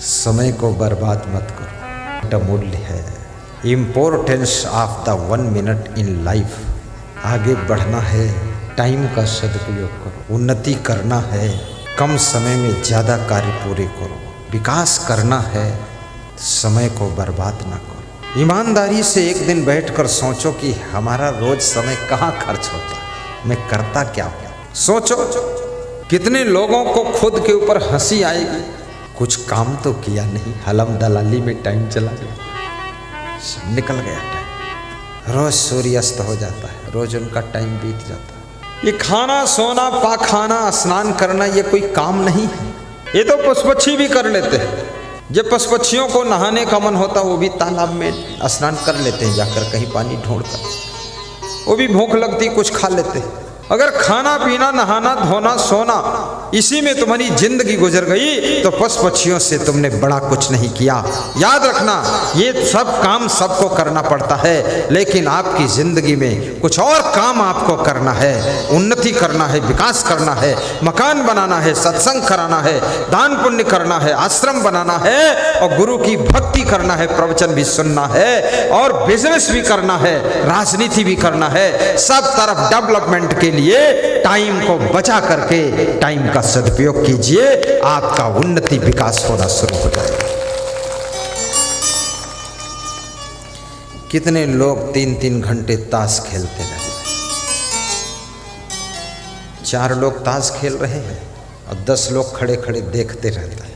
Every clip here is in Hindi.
समय को बर्बाद मत करो, अमूल्य है। Importance of the 1 minute in life. आगे बढ़ना है, टाइम का सदुपयोग करो। उन्नति करना है, कम समय में ज़्यादा कार्य पूरे करो। विकास करना है, समय को बर्बाद ना करो। ईमानदारी से एक दिन बैठकर सोचो कि हमारा रोज समय कहाँ खर्च होता है, मैं करता क्या हूँ। सोचो कितने लोगों को खुद के ऊपर हंसी आएगी, कुछ काम तो किया नहीं, हलम दलाली में टाइम चला गया, सब निकल गया टाइम। रोज सूर्यास्त हो जाता है, रोज उनका टाइम बीत जाता है। ये खाना सोना पाखाना स्नान करना ये कोई काम नहीं है। ये तो पशुपक्षी भी कर लेते हैं। जब पशुपक्षियों को नहाने का मन होता वो भी तालाब में स्नान कर लेते हैं, जाकर कहीं पानी ढूंढकर। वो भी भूख लगती कुछ खा लेते हैं। अगर खाना पीना नहाना धोना सोना इसी में तुम्हारी जिंदगी गुजर गई तो पशु पक्षियों से तुमने बड़ा कुछ नहीं किया। याद रखना, ये सब काम सबको करना पड़ता है, लेकिन आपकी जिंदगी में कुछ और काम आपको करना है। उन्नति करना है, विकास करना है, मकान बनाना है, सत्संग कराना है, दान पुण्य करना है, आश्रम बनाना है और गुरु की भक्ति करना है, प्रवचन भी सुनना है और बिजनेस भी करना है, राजनीति भी करना है। सब तरफ डेवलपमेंट के लिए टाइम को बचा करके टाइम का सदुपयोग कीजिए, आपका उन्नति विकास होना शुरू हो जाएगा। कितने लोग 3-3 घंटे ताश खेलते रहते हैं। 4 लोग ताश खेल रहे हैं और 10 लोग खड़े खड़े देखते रहते हैं।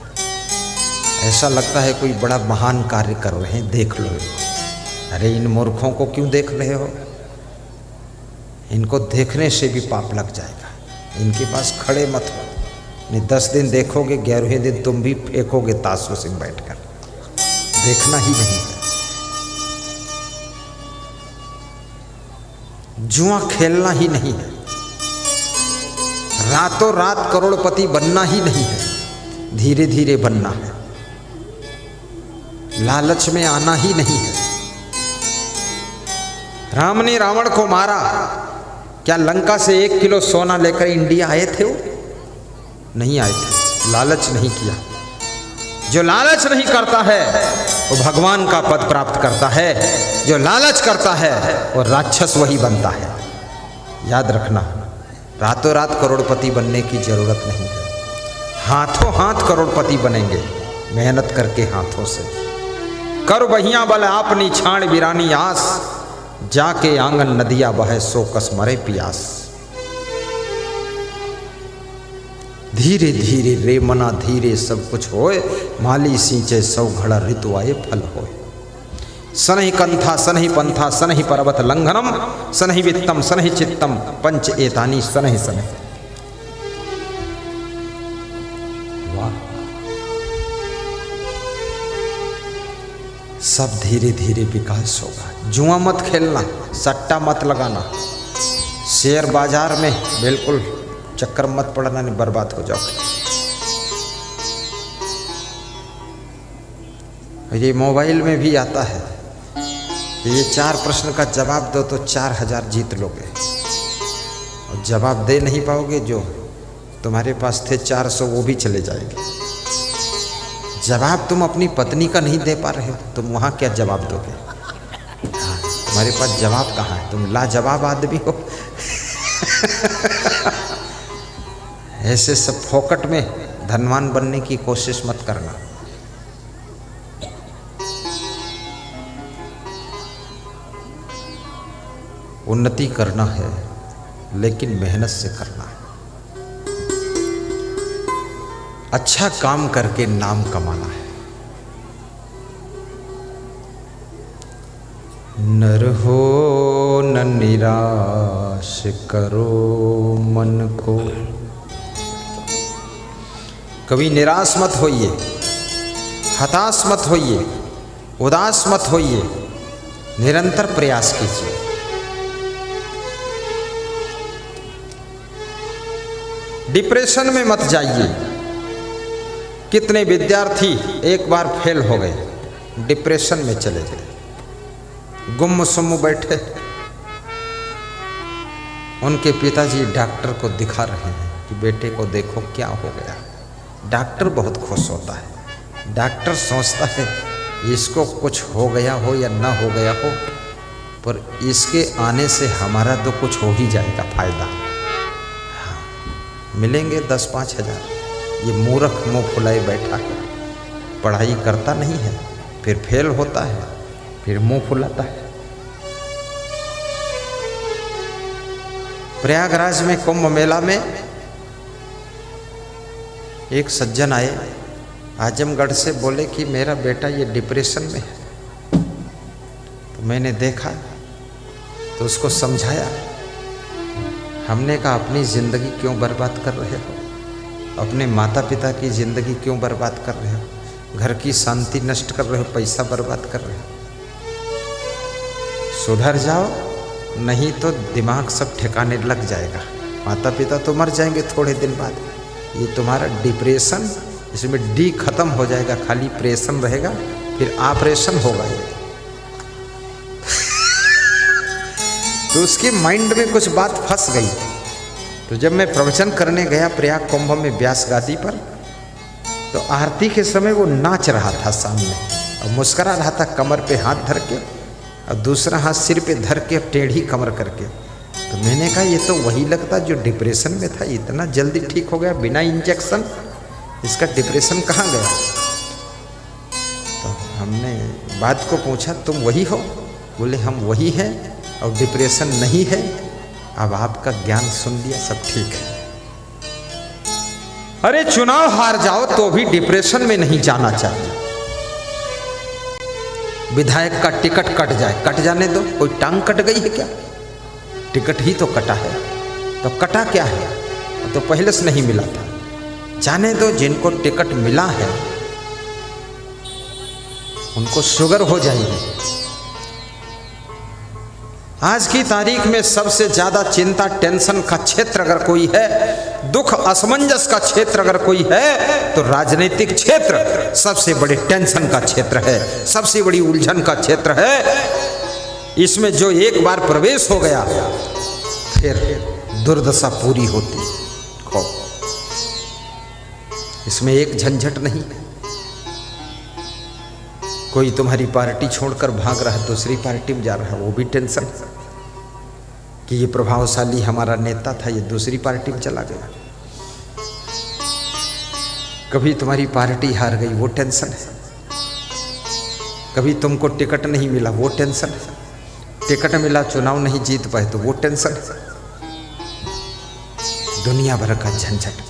ऐसा लगता है कोई बड़ा महान कार्य कर रहे हैं, देख लो। अरे इन मूर्खों को क्यों देख रहे हो, इनको देखने से भी पाप लग जाएगा। इनके पास खड़े मत हो, नहीं 10 दिन देखोगे, 11वें दिन तुम भी फेंकोगे ताशों से बैठकर। देखना ही नहीं है। जुआ खेलना ही नहीं है। रातों रात करोड़पति बनना ही नहीं है, धीरे धीरे बनना है। लालच में आना ही नहीं है। राम ने रावण को मारा, क्या लंका से 1 किलो सोना लेकर इंडिया आए थे? वो नहीं आए थे, लालच नहीं किया। जो लालच नहीं करता है वो भगवान का पद प्राप्त करता है, जो लालच करता है वो राक्षस वही बनता है। याद रखना, रातों रात करोड़पति बनने की जरूरत नहीं है। हाथों हाथ करोड़पति बनेंगे, मेहनत करके हाथों से। कर बहिया बल आपनी छाण बिरानी आस, जाके आंगन नदिया बहे सो कस मरे पियास। धीरे धीरे रे मना धीरे सब कुछ होए, माली सींचे सौ घड़ा ऋतु आए फल होए। सनहि कंथा सनहि पंथा सनहि पर्वत लंघनम, सनहि वित्तम सनहि चित्तम पंच एतानी सनहि सनहि। वाह, सब धीरे धीरे विकास होगा। जुआ मत खेलना, सट्टा मत लगाना, शेयर बाजार में बिल्कुल चक्कर मत पड़ना, नहीं बर्बाद हो जाओगे। ये मोबाइल में भी आता है, ये 4 प्रश्न का जवाब दो तो 4000 जीत लोगे। और जवाब दे नहीं पाओगे, जो तुम्हारे पास थे 400 वो भी चले जाएंगे। जवाब तुम अपनी पत्नी का नहीं दे पा रहे हो, तुम वहाँ क्या जवाब दोगे? हाँ, तुम्हारे पास जवाब कहाँ है? तुम लाजवाब आदमी हो। ऐसे सब फोकट में धनवान बनने की कोशिश मत करना। उन्नति करना है, लेकिन मेहनत से करना है। अच्छा काम करके नाम कमाना है। नर हो न निराश करो मन को। कभी निराश मत होइए, हताश मत होइए, उदास मत होइए, निरंतर प्रयास कीजिए। डिप्रेशन में मत जाइए। कितने विद्यार्थी एक बार फेल हो गए, डिप्रेशन में चले गए, गुम्म बैठे। उनके पिताजी डॉक्टर को दिखा रहे हैं कि बेटे को देखो क्या हो गया। डॉक्टर बहुत खुश होता है, डॉक्टर सोचता है इसको कुछ हो गया हो या ना हो गया हो, पर इसके आने से हमारा तो कुछ हो ही जाएगा फायदा। हाँ, मिलेंगे 10-5 हज़ार। ये मूर्ख मुँह फुलाए बैठा है, पढ़ाई करता नहीं है, फिर फेल होता है, फिर मुँह फुलाता है। प्रयागराज में कुंभ मेला में एक सज्जन आए आजमगढ़ से, बोले कि मेरा बेटा ये डिप्रेशन में है। तो मैंने देखा तो उसको समझाया। हमने कहा अपनी ज़िंदगी क्यों बर्बाद कर रहे हो, अपने माता पिता की ज़िंदगी क्यों बर्बाद कर रहे हो, घर की शांति नष्ट कर रहे हो, पैसा बर्बाद कर रहे हो। सुधर जाओ, नहीं तो दिमाग सब ठिकाने लग जाएगा। माता पिता तो मर जाएंगे थोड़े दिन बाद, ये तुम्हारा डिप्रेशन, इसमें डी खत्म हो जाएगा, खाली प्रेशन रहेगा, फिर ऑपरेशन होगा ये। तो उसके माइंड में कुछ बात फंस गई। तो जब मैं प्रवचन करने गया प्रयाग कुंभ में व्यास गादी पर, तो आरती के समय वो नाच रहा था सामने और मुस्करा रहा था, कमर पे हाथ धर के और दूसरा हाथ सिर पे धर के टेढ़ी कमर करके। तो मैंने कहा ये तो वही लगता जो डिप्रेशन में था, इतना जल्दी ठीक हो गया बिना इंजेक्शन, इसका डिप्रेशन कहाँ गया। तो हमने बात को पूछा तुम वही हो? बोले हम वही हैं और डिप्रेशन नहीं है। अब आपका ज्ञान सुन लिया, सब ठीक है। अरे चुनाव हार जाओ तो भी डिप्रेशन में नहीं जाना चाहिए। विधायक का टिकट कट जाए, कट जाने दो, कोई टांग कट गई है क्या? टिकट ही तो कटा है, तो कटा क्या है, तो पहले से नहीं मिला था। जाने दो, जिनको टिकट मिला है उनको शुगर हो जाएगी। आज की तारीख में सबसे ज्यादा चिंता टेंशन का क्षेत्र अगर कोई है, दुख असमंजस का क्षेत्र अगर कोई है, तो राजनीतिक क्षेत्र सबसे बड़े टेंशन का क्षेत्र है, सबसे बड़ी उलझन का क्षेत्र है। इसमें जो एक बार प्रवेश हो गया फिर दुर्दशा पूरी होती। इसमें एक झंझट नहीं। कोई तुम्हारी पार्टी छोड़कर भाग रहा है, दूसरी पार्टी में जा रहा है, वो भी टेंशन कि ये प्रभावशाली हमारा नेता था, ये दूसरी पार्टी में चला गया। कभी तुम्हारी पार्टी हार गई, वो टेंशन है। कभी तुमको टिकट नहीं मिला, वो टेंशन है। टिकट मिला, चुनाव नहीं जीत पाए, तो वो टेंशन है। दुनिया भर का झंझट।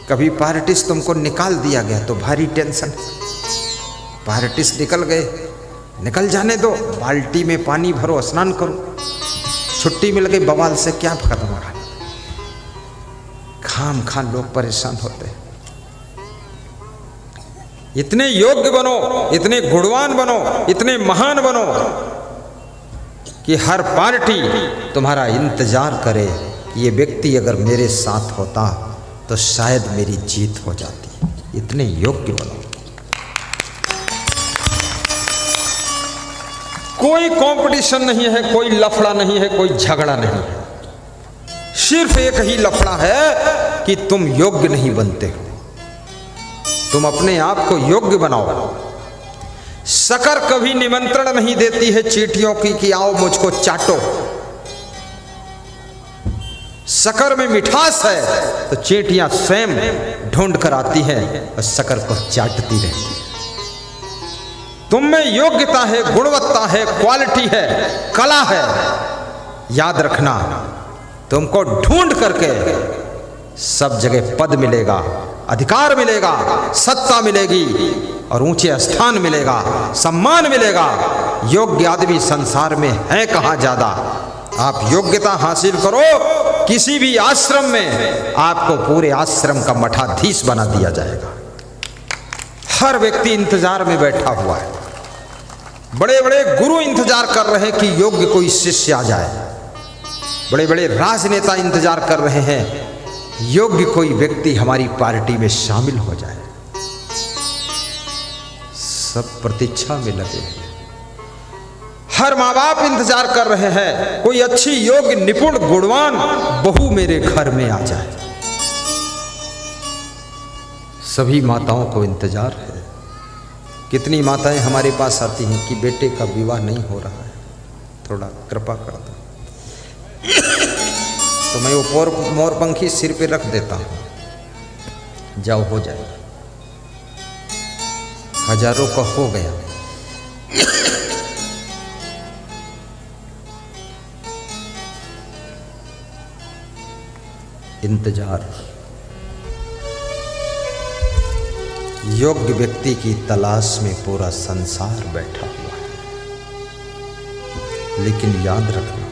कभी पार्टिस तुमको निकाल दिया गया तो भारी टेंशन। पार्टिस निकल गए, निकल जाने दो, बाल्टी में पानी भरो, स्नान करो, छुट्टी मिल गई, बवाल से क्या खत्म हो रहा। खाम खान लोग परेशान होते हैं। इतने योग्य बनो, इतने गुणवान बनो, इतने महान बनो कि हर पार्टी तुम्हारा इंतजार करे कि ये व्यक्ति अगर मेरे साथ होता तो शायद मेरी जीत हो जाती। इतने योग्य बनो। कोई कंपटीशन नहीं है, कोई लफड़ा नहीं है, कोई झगड़ा नहीं है। सिर्फ एक ही लफड़ा है कि तुम योग्य नहीं बनते हो। तुम अपने आप को योग्य बनाओ। शक्कर कभी निमंत्रण नहीं देती है चींटियों की कि आओ मुझको चाटो। शक्कर में मिठास है तो चींटियां स्वयं ढूंढ कर आती हैं और शक्कर को चाटती रहती है। तुम में योग्यता है, गुणवत्ता है, क्वालिटी है, कला है। याद रखना, तुमको ढूंढ करके सब जगह पद मिलेगा, अधिकार मिलेगा, सत्ता मिलेगी और ऊंचे स्थान मिलेगा, सम्मान मिलेगा। योग्य आदमी संसार में है कहां ज्यादा। आप योग्यता हासिल करो, किसी भी आश्रम में आपको पूरे आश्रम का मठाधीश बना दिया जाएगा। हर व्यक्ति इंतजार में बैठा हुआ है। बड़े बड़े गुरु इंतजार कर रहे हैं कि योग्य कोई शिष्य आ जाए। बड़े बड़े राजनेता इंतजार कर रहे हैं योग्य कोई व्यक्ति हमारी पार्टी में शामिल हो जाए। सब प्रतीक्षा में लगे हैं। हर माँ बाप इंतजार कर रहे हैं कोई अच्छी योग्य निपुण गुणवान बहू मेरे घर में आ जाए। सभी माताओं को इंतजार है कितनी माताएं हमारे पास आती हैं कि बेटे का विवाह नहीं हो रहा है, थोड़ा कृपा कर दो। तो मैं वो मोरपंखी सिर पे रख देता हूँ, जाओ हो जाए। हजारों का हो गया। इंतजार। योग्य व्यक्ति की तलाश में पूरा संसार बैठा हुआ है, लेकिन याद रखना,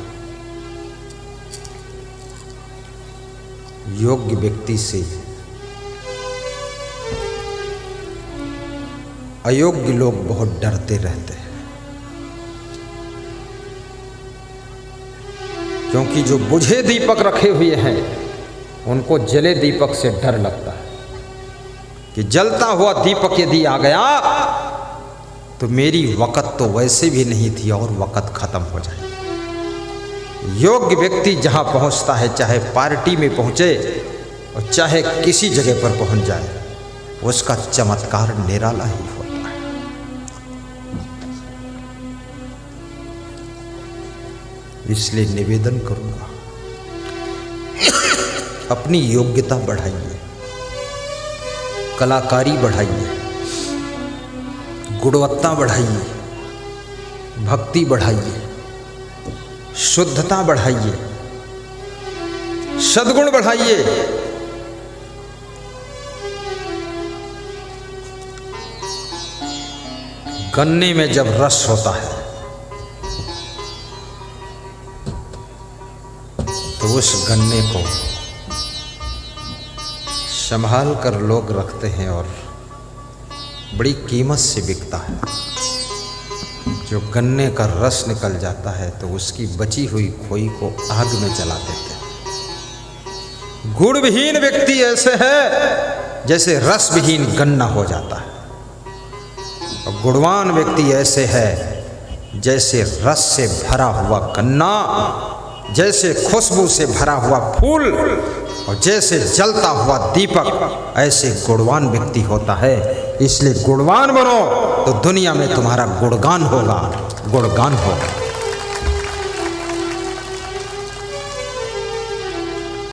योग्य व्यक्ति से अयोग्य लोग बहुत डरते रहते हैं, क्योंकि जो बुझे दीपक रखे हुए हैं उनको जले दीपक से डर लगता है कि जलता हुआ दीपक यदि आ गया तो मेरी वक़्त तो वैसे भी नहीं थी और वक़्त खत्म हो जाए। योग्य व्यक्ति जहां पहुंचता है, चाहे पार्टी में पहुंचे और चाहे किसी जगह पर पहुंच जाए, उसका चमत्कार निराला ही होता है। इसलिए निवेदन करूंगा, अपनी योग्यता बढ़ाइए, कलाकारी बढ़ाइए, गुणवत्ता बढ़ाइए, भक्ति बढ़ाइए, शुद्धता बढ़ाइए, सद्गुण बढ़ाइए। गन्ने में जब रस होता है तो उस गन्ने को संभाल कर लोग रखते हैं और बड़ी कीमत से बिकता है। जो गन्ने का रस निकल जाता है तो उसकी बची हुई खोई को आग में जला देते हैं। गुणविहीन व्यक्ति ऐसे है जैसे रस विहीन गन्ना हो जाता है, और गुणवान व्यक्ति ऐसे है जैसे रस से भरा हुआ गन्ना, जैसे खुशबू से भरा हुआ फूल और जैसे जलता हुआ दीपक, ऐसे गुणवान व्यक्ति होता है। इसलिए गुणवान बनो तो दुनिया में तुम्हारा गुणगान होगा, गुणगान होगा।